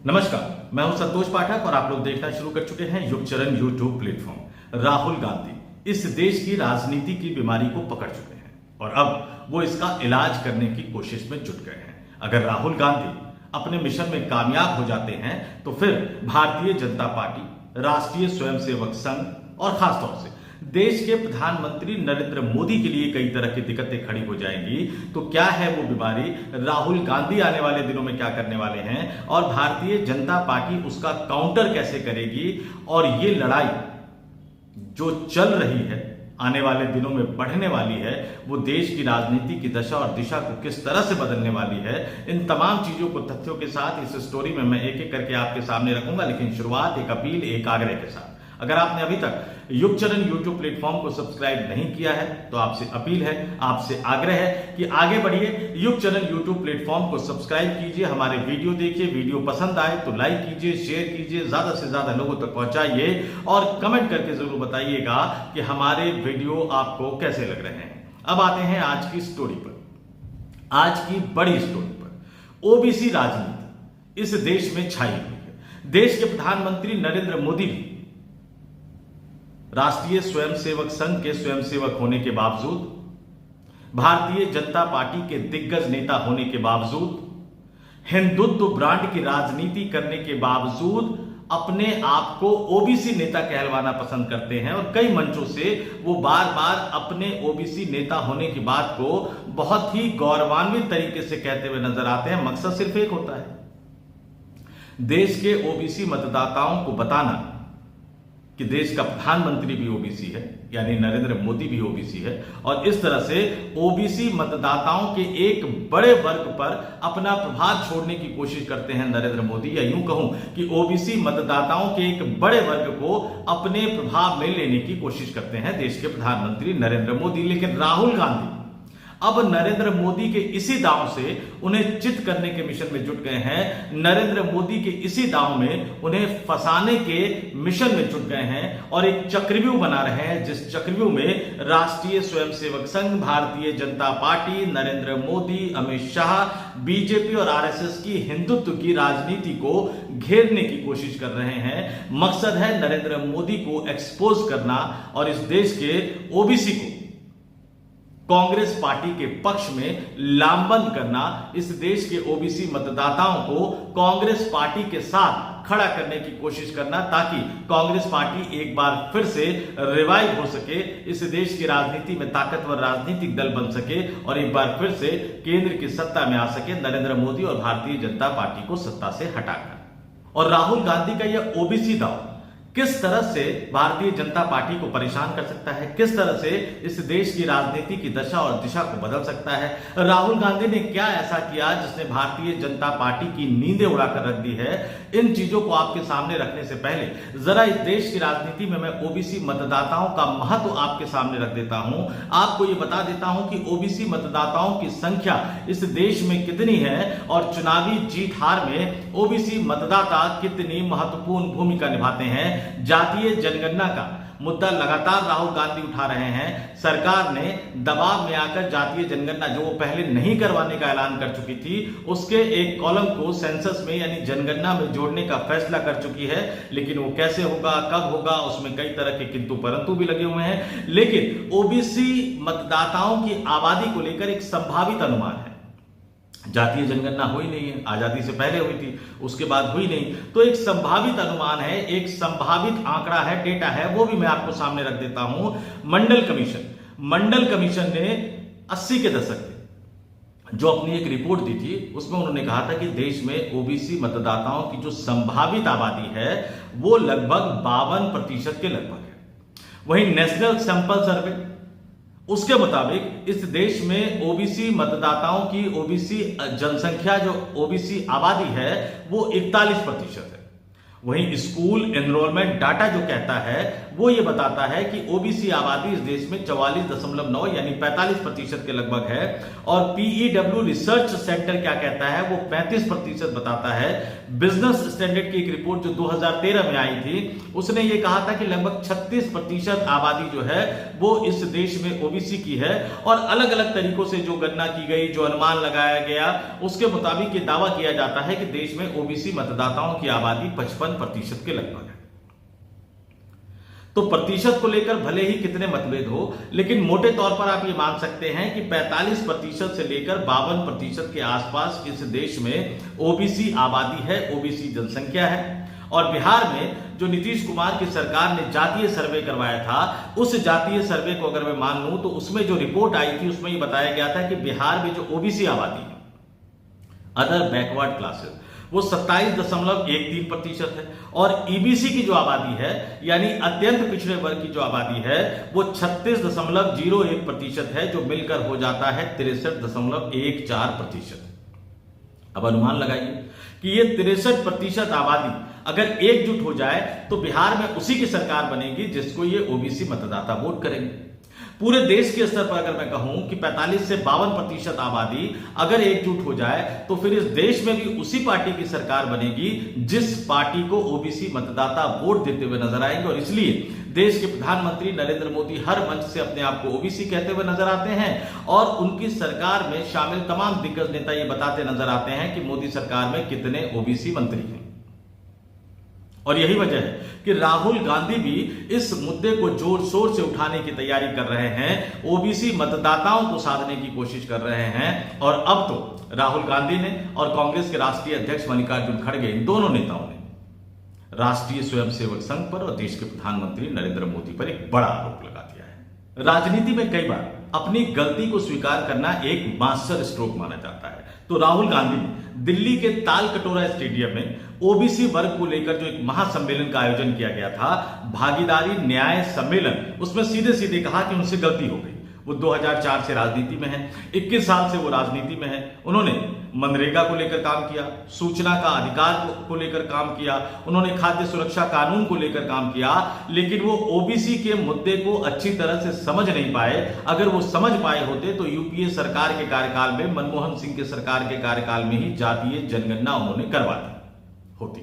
नमस्कार, मैं हूं संतोष पाठक और आप लोग देखना शुरू कर चुके हैं युगचरण यूट्यूब प्लेटफॉर्म। राहुल गांधी इस देश की राजनीति की बीमारी को पकड़ चुके हैं और अब वो इसका इलाज करने की कोशिश में जुट गए हैं। अगर राहुल गांधी अपने मिशन में कामयाब हो जाते हैं तो फिर भारतीय जनता पार्टी, राष्ट्रीय स्वयंसेवक संघ और खासतौर से देश के प्रधानमंत्री नरेंद्र मोदी के लिए कई तरह की दिक्कतें खड़ी हो जाएंगी। तो क्या है वो बीमारी, राहुल गांधी आने वाले दिनों में क्या करने वाले हैं और भारतीय जनता पार्टी उसका काउंटर कैसे करेगी, और ये लड़ाई जो चल रही है आने वाले दिनों में बढ़ने वाली है, वो देश की राजनीति की दशा और दिशा को किस तरह से बदलने वाली है, इन तमाम चीजों को तथ्यों के साथ इस स्टोरी में मैं एक एक करके आपके सामने रखूंगा। लेकिन शुरुआत एक अपील, एक आग्रह के साथ। अगर आपने अभी तक युगचरण यूट्यूब प्लेटफॉर्म को सब्सक्राइब नहीं किया है तो आपसे अपील है, आपसे आग्रह है कि आगे बढ़िए, युगचरण यूट्यूब प्लेटफॉर्म को सब्सक्राइब कीजिए, हमारे वीडियो देखिए, वीडियो पसंद आए तो लाइक कीजिए, शेयर कीजिए, ज्यादा से ज्यादा लोगों तक पहुंचाइए और कमेंट करके जरूर बताइएगा कि हमारे वीडियो आपको कैसे लग रहे हैं। अब आते हैं आज की स्टोरी पर, आज की बड़ी स्टोरी पर। ओबीसी राजनीति इस देश में छाई हुई है। देश के प्रधानमंत्री नरेंद्र मोदी भी राष्ट्रीय स्वयंसेवक संघ के स्वयंसेवक होने के बावजूद, भारतीय जनता पार्टी के दिग्गज नेता होने के बावजूद, हिंदुत्व ब्रांड की राजनीति करने के बावजूद अपने आप को ओबीसी नेता कहलवाना पसंद करते हैं और कई मंचों से वो बार बार अपने ओबीसी नेता होने की बात को बहुत ही गौरवान्वित तरीके से कहते हुए नजर आते हैं। मकसद सिर्फ एक होता है, देश के ओबीसी मतदाताओं को बताना कि देश का प्रधानमंत्री भी ओबीसी है, यानी नरेंद्र मोदी भी ओबीसी है, और इस तरह से ओबीसी मतदाताओं के एक बड़े वर्ग पर अपना प्रभाव छोड़ने की कोशिश करते हैं नरेंद्र मोदी, या यूं कहूं कि ओबीसी मतदाताओं के एक बड़े वर्ग को अपने प्रभाव में लेने की कोशिश करते हैं देश के प्रधानमंत्री नरेंद्र मोदी। लेकिन राहुल गांधी अब नरेंद्र मोदी के इसी दांव से उन्हें चित करने के मिशन में जुट गए हैं, नरेंद्र मोदी के इसी दांव में उन्हें फंसाने के मिशन में जुट गए हैं और एक चक्रव्यूह बना रहे हैं, जिस चक्रव्यूह में राष्ट्रीय स्वयंसेवक संघ, भारतीय जनता पार्टी, नरेंद्र मोदी, अमित शाह, बीजेपी और आरएसएस की हिंदुत्व की राजनीति को घेरने की कोशिश कर रहे हैं। मकसद है नरेंद्र मोदी को एक्सपोज करना और इस देश के ओबीसी को कांग्रेस पार्टी के पक्ष में लामबंद करना, इस देश के ओबीसी मतदाताओं को कांग्रेस पार्टी के साथ खड़ा करने की कोशिश करना, ताकि कांग्रेस पार्टी एक बार फिर से रिवाइव हो सके, इस देश की राजनीति में ताकतवर राजनीतिक दल बन सके और एक बार फिर से केंद्र की सत्ता में आ सके, नरेंद्र मोदी और भारतीय जनता पार्टी को सत्ता से हटाकर। और राहुल गांधी का यह ओबीसी दांव किस तरह से भारतीय जनता पार्टी को परेशान कर सकता है, किस तरह से इस देश की राजनीति की दशा और दिशा को बदल सकता है। राहुल गांधी ने क्या ऐसा किया जिसने भारतीय जनता पार्टी की नींदें उड़ाकर रख दी है, इन चीजों को आपके सामने रखने से पहले जरा इस देश की राजनीति में मैं ओबीसी मतदाताओं का महत्व आपके सामने रख देता हूं। आपको यह बता देता हूं कि ओबीसी मतदाताओं की संख्या इस देश में कितनी है और चुनावी जीत हार में ओबीसी मतदाता कितनी महत्वपूर्ण भूमिका निभाते हैं। जातीय जनगणना का मुद्दा लगातार राहुल गांधी उठा रहे हैं। सरकार ने दबाव में आकर जातीय जनगणना, जो वो पहले नहीं करवाने का ऐलान कर चुकी थी, उसके एक कॉलम को सेंसस में यानी जनगणना में जोड़ने का फैसला कर चुकी है। लेकिन वो कैसे होगा, कब होगा, उसमें कई तरह के किंतु परंतु भी लगे हुए हैं। लेकिन ओबीसी मतदाताओं की आबादी को लेकर एक संभावित अनुमान है। जातीय जनगणना हुई नहीं है, आजादी से पहले हुई थी, उसके बाद हुई नहीं, तो एक संभावित अनुमान है, एक संभावित आंकड़ा है, डेटा है, वो भी मैं आपको सामने रख देता हूं। मंडल कमीशन ने 80 के दशक में जो अपनी एक रिपोर्ट दी थी, उसमें उन्होंने कहा था कि देश में ओबीसी मतदाताओं की जो संभावित आबादी है वो लगभग 52% के लगभग है। वहीं नेशनल सैंपल सर्वे, उसके मुताबिक इस देश में ओबीसी मतदाताओं की, ओबीसी जनसंख्या, जो ओबीसी आबादी है वो 41% है। वहीं स्कूल एनरोलमेंट डाटा जो कहता है वो ये बताता है कि ओबीसी आबादी इस देश में 44.9 यानी 45% के लगभग है, और पीईडब्ल्यू रिसर्च सेंटर क्या कहता है वो 35% बताता है। बिजनेस स्टैंडर्ड की एक रिपोर्ट जो 2013 में आई थी उसने ये कहा था कि लगभग 36% आबादी जो है वो इस देश में ओबीसी की है, और अलग अलग तरीकों से जो गणना की गई, जो अनुमान लगाया गया, उसके मुताबिक ये दावा किया जाता है कि देश में ओबीसी मतदाताओं की आबादी 55% के लगभग है। तो प्रतिशत को लेकर भले ही कितने मतभेद हो, लेकिन मोटे तौर पर आप ये मान सकते हैं कि 45% से लेकर 52% के आसपास इस देश में ओबीसी आबादी है, ओबीसी जनसंख्या है। और बिहार में जो नीतीश कुमार की सरकार ने जातीय सर्वे करवाया था, उस जातीय सर्वे को अगर मैं मान लूं तो उसमें जो रिपोर्ट आई थी उसमें ये बताया गया था कि बिहार में जो ओबीसी आबादी है, अदर बैकवर्ड क्लासेस, वो 27.13% है, और ईबीसी की जो आबादी है यानी अत्यंत पिछड़े वर्ग की जो आबादी है वो 36.01% है, जो मिलकर हो जाता है 63.14%। अब अनुमान लगाइए कि ये 63% आबादी अगर एकजुट हो जाए तो बिहार में उसी की सरकार बनेगी जिसको ये ओबीसी मतदाता वोट करेंगे। पूरे देश के स्तर पर अगर मैं कहूं कि 45 से 52% आबादी अगर एकजुट हो जाए तो फिर इस देश में भी उसी पार्टी की सरकार बनेगी जिस पार्टी को ओबीसी मतदाता वोट देते हुए नजर आएंगे। और इसलिए देश के प्रधानमंत्री नरेंद्र मोदी हर मंच से अपने आप को ओबीसी कहते हुए नजर आते हैं, और उनकी सरकार में शामिल तमाम दिग्गज नेता ये बताते नजर आते हैं कि मोदी सरकार में कितने ओबीसी मंत्री हैं। और यही वजह है कि राहुल गांधी भी इस मुद्दे को जोर शोर से उठाने की तैयारी कर रहे हैं, ओबीसी मतदाताओं को साधने की कोशिश कर रहे हैं। और अब तो राहुल गांधी ने और कांग्रेस के राष्ट्रीय अध्यक्ष मल्लिकार्जुन खड़गे, इन दोनों नेताओं ने राष्ट्रीय स्वयंसेवक संघ पर और देश के प्रधानमंत्री नरेंद्र मोदी पर एक बड़ा आरोप लगा दिया है। राजनीति में कई बार अपनी गलती को स्वीकार करना एक मास्टर स्ट्रोक माना जाता है। तो राहुल गांधी ने दिल्ली के तालकटोरा स्टेडियम में ओबीसी वर्ग को लेकर जो एक महासम्मेलन का आयोजन किया गया था, भागीदारी न्याय सम्मेलन, उसमें सीधे सीधे कहा कि उनसे गलती हो गई। वो 2004 से राजनीति में है, 21 साल से वो राजनीति में है। उन्होंने मनरेगा को लेकर काम किया, सूचना का अधिकार को लेकर काम किया, उन्होंने खाद्य सुरक्षा कानून को लेकर काम किया, लेकिन वो ओबीसी के मुद्दे को अच्छी तरह से समझ नहीं पाए। अगर वो समझ पाए होते तो यूपीए सरकार के कार्यकाल में, मनमोहन सिंह के सरकार के कार्यकाल में ही जातीय जनगणना उन्होंने करवा दी होती।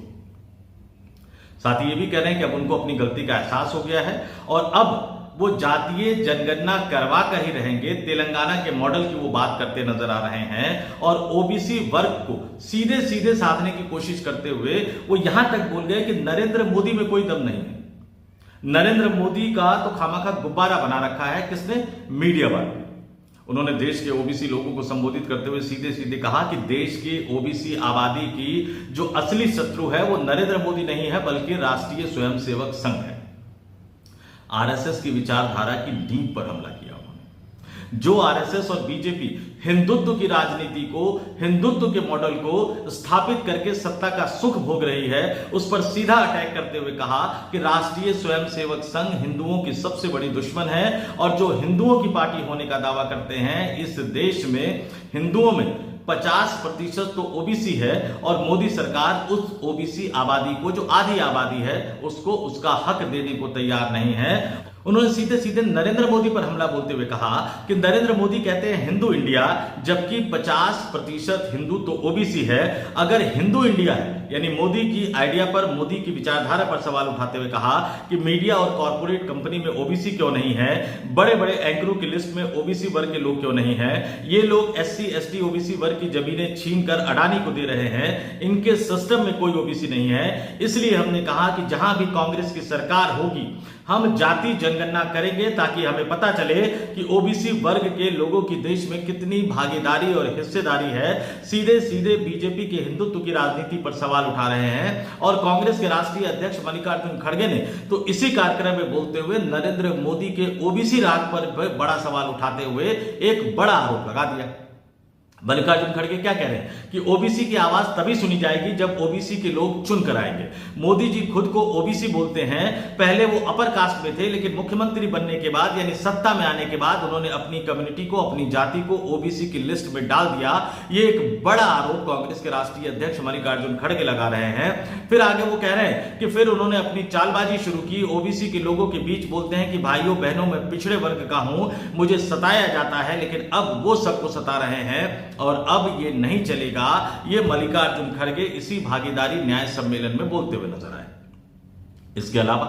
साथ ही ये भी कह रहे हैं कि अब उनको अपनी गलती का एहसास हो गया है और अब वो जातीय जनगणना करवा कर ही रहेंगे। तेलंगाना के मॉडल की वो बात करते नजर आ रहे हैं और ओबीसी वर्ग को सीधे सीधे साधने की कोशिश करते हुए वो यहां तक बोल गए कि नरेंद्र मोदी में कोई दम नहीं है। नरेंद्र मोदी का तो खामाखा गुब्बारा बना रखा है किसने? मीडिया वाले। उन्होंने देश के ओबीसी लोगों को संबोधित करते हुए सीधे सीधे कहा कि देश के ओबीसी आबादी की जो असली शत्रु है वो नरेंद्र मोदी नहीं है बल्कि राष्ट्रीय स्वयंसेवक संघ है। आरएसएस की विचारधारा की नींव पर हमला किया उन्होंने। जो आरएसएस और बीजेपी हिंदुत्व की राजनीति को, हिंदुत्व के मॉडल को स्थापित करके सत्ता का सुख भोग रही है, उस पर सीधा अटैक करते हुए कहा कि राष्ट्रीय स्वयंसेवक संघ हिंदुओं की सबसे बड़ी दुश्मन है और जो हिंदुओं की पार्टी होने का दावा करते हैं, इस देश में हिंदुओं में 50% तो ओबीसी है और मोदी सरकार उस ओबीसी आबादी को, जो आधी आबादी है, उसको उसका हक देने को तैयार नहीं है। उन्होंने सीधे सीधे नरेंद्र मोदी पर हमला बोलते हुए कहा कि नरेंद्र मोदी कहते हैं हिंदू इंडिया, जबकि 50% हिंदू तो ओबीसी है। अगर हिंदू इंडिया है यानी मोदी की आइडिया पर, मोदी की विचारधारा पर सवाल उठाते हुए कहा कि मीडिया और कॉर्पोरेट कंपनी में ओबीसी क्यों नहीं है, बड़े बड़े एंकरों की लिस्ट में ओबीसी वर्ग के लोग क्यों नहीं है, ये लोग एससी एसटी ओबीसी वर्ग की जमीनें छीन कर अडानी को दे रहे हैं, इनके सिस्टम में कोई ओबीसी नहीं है। इसलिए हमने कहा कि जहां भी कांग्रेस की सरकार होगी हम जाति जनगणना करेंगे ताकि हमें पता चले कि ओबीसी वर्ग के लोगों की देश में कितनी भागीदारी और हिस्सेदारी है। सीधे सीधे बीजेपी के हिंदुत्व की राजनीति पर सवाल उठा रहे हैं और कांग्रेस के राष्ट्रीय अध्यक्ष मल्लिकार्जुन खड़गे ने तो इसी कार्यक्रम में बोलते हुए नरेंद्र मोदी के ओबीसी राज पर बड़ा सवाल उठाते हुए एक बड़ा आरोप लगा दिया। मल्लिकार्जुन खड़गे क्या कह रहे हैं कि ओबीसी की आवाज तभी सुनी जाएगी जब ओबीसी के लोग चुन कर आएंगे। मोदी जी खुद को ओबीसी बोलते हैं, पहले वो अपर कास्ट में थे, लेकिन मुख्यमंत्री बनने के बाद यानी सत्ता में आने के बाद उन्होंने अपनी कम्युनिटी को, अपनी जाति को ओबीसी की लिस्ट में डाल दिया। ये एक बड़ा आरोप कांग्रेस के राष्ट्रीय अध्यक्ष मल्लिकार्जुन खड़गे लगा रहे हैं। फिर आगे वो कह रहे हैं कि फिर उन्होंने अपनी चालबाजी शुरू की, ओबीसी के लोगों के बीच बोलते हैं कि भाइयों बहनों मैं पिछड़े वर्ग का हूं, मुझे सताया जाता है, लेकिन अब वो सबको सता रहे हैं और अब ये नहीं चलेगा। ये मल्लिकार्जुन खड़गे इसी भागीदारी न्याय सम्मेलन में बोलते हुए नजर आए। इसके अलावा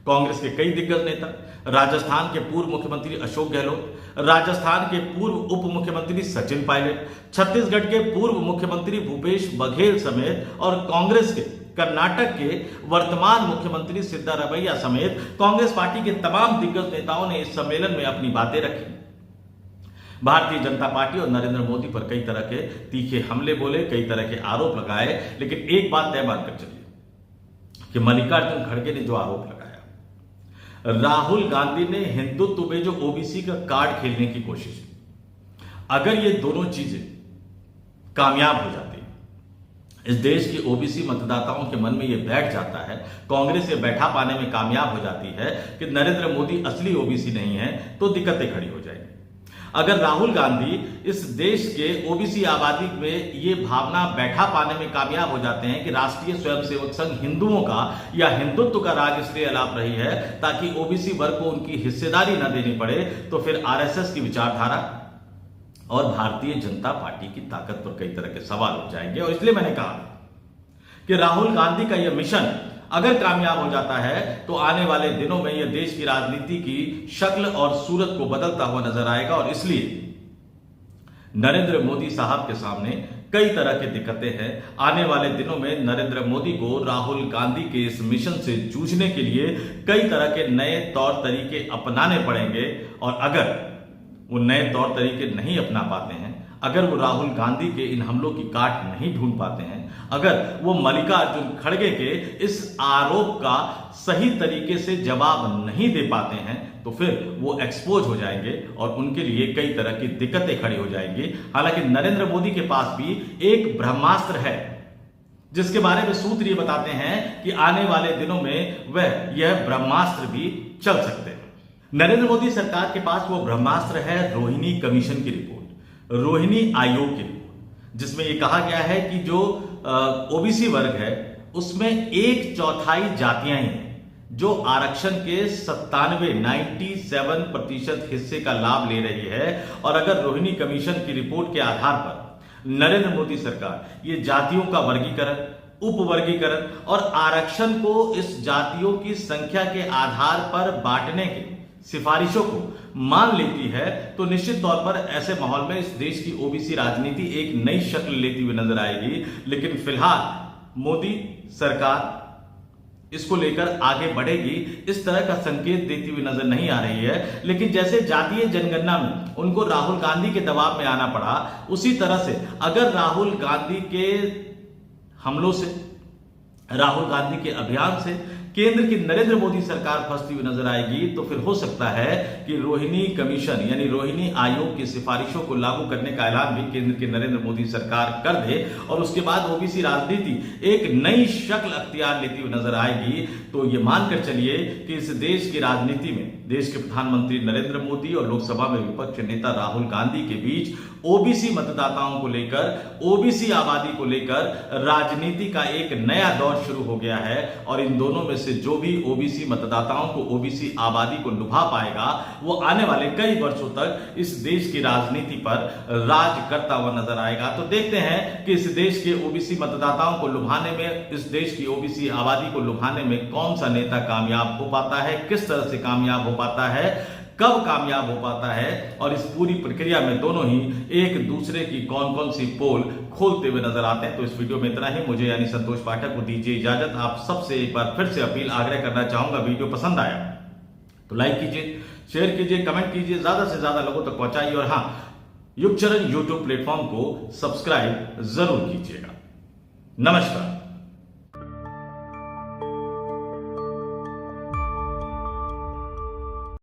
कांग्रेस के कई दिग्गज नेता, राजस्थान के पूर्व मुख्यमंत्री अशोक गहलोत, राजस्थान के पूर्व उप मुख्यमंत्री सचिन पायलट, छत्तीसगढ़ के पूर्व मुख्यमंत्री भूपेश बघेल समेत और कांग्रेस के कर्नाटक के वर्तमान मुख्यमंत्री सिद्धारमैया समेत कांग्रेस पार्टी के तमाम दिग्गज नेताओं ने इस सम्मेलन में अपनी बातें रखी। भारतीय जनता पार्टी और नरेंद्र मोदी पर कई तरह के तीखे हमले बोले, कई तरह के आरोप लगाए, लेकिन एक बात तय मानकर चलिए कि मल्लिकार्जुन खड़गे ने जो आरोप लगाया, राहुल गांधी ने हिंदुत्व में जो ओबीसी का कार्ड खेलने की कोशिश की, अगर ये दोनों चीजें कामयाब हो जाती, इस देश की ओबीसी मतदाताओं के मन में यह बैठ जाता है, कांग्रेस ये बैठा पाने में कामयाब हो जाती है कि नरेंद्र मोदी असली ओबीसी नहीं है, तो दिक्कतें खड़ी हो जाएंगी। अगर राहुल गांधी इस देश के ओबीसी आबादी में ये भावना बैठा पाने में कामयाब हो जाते हैं कि राष्ट्रीय स्वयंसेवक संघ हिंदुओं का या हिंदुत्व का राग इसलिए अलाप रही है ताकि ओबीसी वर्ग को उनकी हिस्सेदारी न देनी पड़े, तो फिर आरएसएस की विचारधारा और भारतीय जनता पार्टी की ताकत पर कई तरह के सवाल उठ जाएंगे। और इसलिए मैंने कहा कि राहुल गांधी का यह मिशन अगर कामयाब हो जाता है तो आने वाले दिनों में यह देश की राजनीति की शक्ल और सूरत को बदलता हुआ नजर आएगा। और इसलिए नरेंद्र मोदी साहब के सामने कई तरह की दिक्कतें हैं। आने वाले दिनों में नरेंद्र मोदी को राहुल गांधी के इस मिशन से जूझने के लिए कई तरह के नए तौर तरीके अपनाने पड़ेंगे। और अगर वो नए तौर तरीके नहीं अपना पाते हैं, अगर वो राहुल गांधी के इन हमलों की काट नहीं ढूंढ पाते हैं, अगर वो मल्लिकार्जुन खड़गे के इस आरोप का सही तरीके से जवाब नहीं दे पाते हैं, तो फिर वो एक्सपोज हो जाएंगे और उनके लिए कई तरह की दिक्कतें खड़ी हो जाएंगी। हालांकि नरेंद्र मोदी के पास भी एक ब्रह्मास्त्र है जिसके बारे में सूत्र ये बताते हैं कि आने वाले दिनों में वह यह ब्रह्मास्त्र भी चल सकते हैं। नरेंद्र मोदी सरकार के पास वो ब्रह्मास्त्र है रोहिणी कमीशन की रिपोर्ट, रोहिणी आयोग की रिपोर्ट, जिसमें यह कहा गया है कि जो ओबीसी वर्ग है उसमें 1/4 जातियां ही हैं जो आरक्षण के 97% हिस्से का लाभ ले रही है। और अगर रोहिणी कमीशन की रिपोर्ट के आधार पर नरेंद्र मोदी सरकार ये जातियों का वर्गीकरण, उपवर्गीकरण और आरक्षण को इस जातियों की संख्या के आधार पर बांटने के सिफारिशों को मान लेती है, तो निश्चित तौर पर ऐसे माहौल में इस देश की ओबीसी राजनीति एक नई शक्ल लेती हुई नजर आएगी। लेकिन फिलहाल मोदी सरकार इसको लेकर आगे बढ़ेगी, इस तरह का संकेत देती हुई नजर नहीं आ रही है। लेकिन जैसे जातीय जनगणना में उनको राहुल गांधी के दबाव में आना पड़ा, उसी तरह से अगर राहुल गांधी के हमलों से, राहुल गांधी के अभियान से केंद्र की नरेंद्र मोदी सरकार फंसती हुई नजर आएगी, तो फिर हो सकता है कि रोहिणी कमीशन यानी रोहिणी आयोग की सिफारिशों को लागू करने का ऐलान भी केंद्र की नरेंद्र मोदी सरकार कर दे और उसके बाद ओबीसी राजनीति एक नई शक्ल अख्तियार लेती हुई नजर आएगी। तो ये मानकर चलिए कि इस देश की राजनीति में देश के प्रधानमंत्री नरेंद्र मोदी और लोकसभा में विपक्ष नेता राहुल गांधी के बीच ओबीसी मतदाताओं को लेकर, ओबीसी आबादी को लेकर राजनीति का एक नया दौर शुरू हो गया है। और इन दोनों में से जो भी ओबीसी मतदाताओं को, ओबीसी आबादी को लुभा पाएगा, वो आने वाले कई वर्षों तक इस देश की राजनीति पर राज करता हुआ नजर आएगा। तो देखते हैं कि इस देश के ओबीसी मतदाताओं को लुभाने में, इस देश की ओबीसी आबादी को लुभाने में कौन सा नेता कामयाब हो पाता है, किस तरह से कामयाब हो पाता है, कब कामयाब हो पाता है। और इस पूरी प्रक्रिया में दोनों ही एक दूसरे की कौन कौन सी पोल खोलते हुए नजर आते हैं। तो इस वीडियो में इतना ही। मुझे यानी संतोष पाठक को दीजिए इजाजत। आप सबसे एक बार फिर से अपील, आग्रह करना चाहूंगा, वीडियो पसंद आया तो लाइक कीजिए, शेयर कीजिए, कमेंट कीजिए, ज्यादा से ज्यादा लोगों तक पहुंचाइए। और हां, युगचरण यूट्यूब प्लेटफॉर्म को सब्सक्राइब जरूर कीजिएगा। नमस्कार।